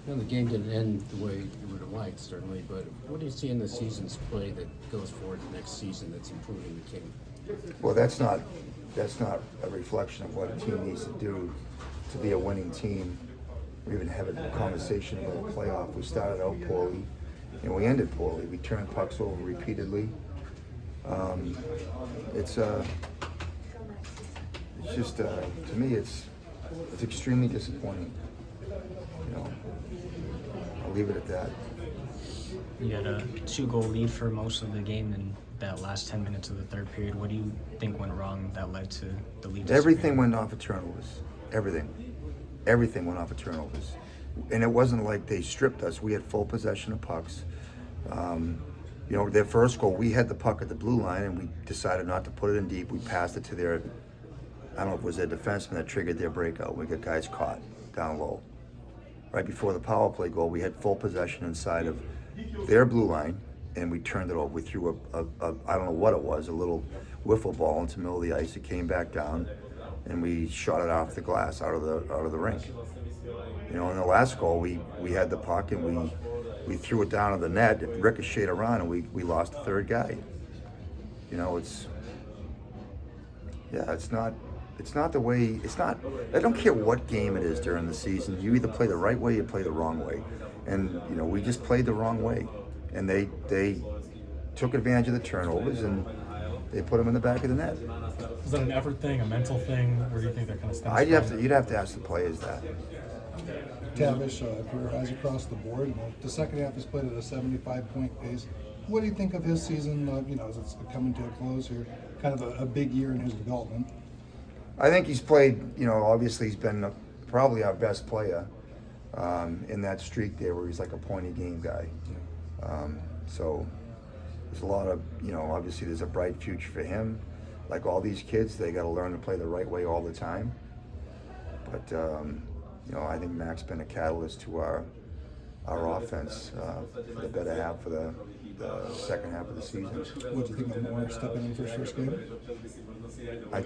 Well, the game didn't end the way you would have liked, certainly, but what do you see in the season's play that goes forward the next season that's improving the team? Well, that's not a reflection of what a team needs to do to be a winning team. We even have a conversation about a playoff. We started out poorly, and we ended poorly. We turned pucks over repeatedly. It's just to me, it's extremely disappointing. You know, I'll leave it at that. You had a 2-goal lead for most of the game in that last 10 minutes of the third period. What do you think went wrong that led to the lead? Everything went off of turnovers. Everything went off of turnovers. And it wasn't like they stripped us. We had full possession of pucks. You know, their first goal, we had the puck at the blue line and we decided not to put it in deep. We passed it to their, I don't know if it was their defenseman that triggered their breakout. We got guys caught down low. Right before the power play goal, we had full possession inside of their blue line, and we turned it over. We threw a I don't know what it was, a little wiffle ball into the middle of the ice. It came back down, and we shot it off the glass out of the rink. You know, in the last goal, we had the puck and we threw it down to the net. It ricocheted around, and we lost the third guy. You know, it's not the way, I don't care what game it is during the season. You either play the right way or you play the wrong way. And, you know, we just played the wrong way. And they took advantage of the turnovers and they put them in the back of the net. Is that an effort thing, a mental thing? Where do you think that kind of stems from? You'd have to ask the players that. Tavish, career highs across the board. The second half is played at a 75-point pace. What do you think of his season, you know, as it's coming to a close here? Kind of a big year in his development. I think he's played, you know, obviously he's been probably our best player in that streak there where he's like a point-a-game guy. So there's a lot of, you know, obviously there's a bright future for him. Like all these kids, they got to learn to play the right way all the time. But, you know, I think Mac's been a catalyst to our offense for the better half of the second half of the season. What do you think of Moore stepping in for his first game?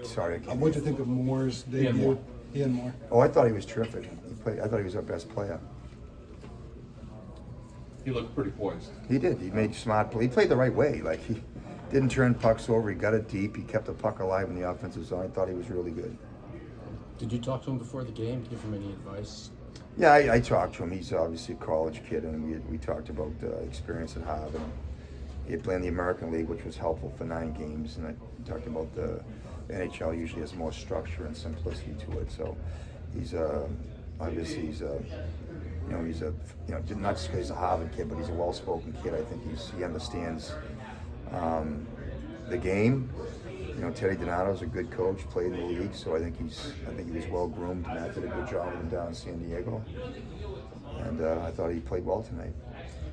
Sorry, I can't. What do you think of Moore's debut? Ian Moore. Oh, I thought he was terrific. I thought he was our best player. He looked pretty poised. He did. He made smart play. He played the right way. Like he didn't turn pucks over. He got it deep. He kept the puck alive in the offensive zone. I thought he was really good. Did you talk to him before the game to give him any advice? Yeah, I talked to him. He's obviously a college kid, and we talked about experience at Harvard. He had played in the American League, which was helpful for 9 games, and I talked about the NHL usually has more structure and simplicity to it. So he's obviously not just because he's a Harvard kid, but he's a well-spoken kid. I think he understands the game. You know, Teddy Donato's a good coach, played in the league, so I think he was well groomed. Matt did a good job with him down in San Diego, and I thought he played well tonight.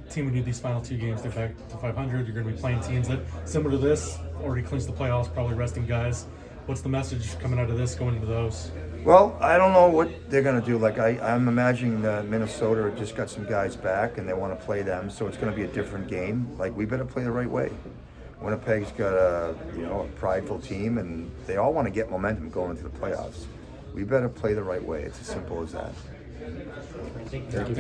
Team would need these final 2 games to get back to 500. You're going to be playing teams that similar to this already clinched the playoffs, probably resting guys. What's the message coming out of this going into those? Well, I don't know what they're going to do. Like I'm imagining Minnesota just got some guys back and they want to play them, so it's going to be a different game. Like we better play the right way. Winnipeg's got a prideful team, and they all want to get momentum going into the playoffs. We better play the right way. It's as simple as that. Thank you.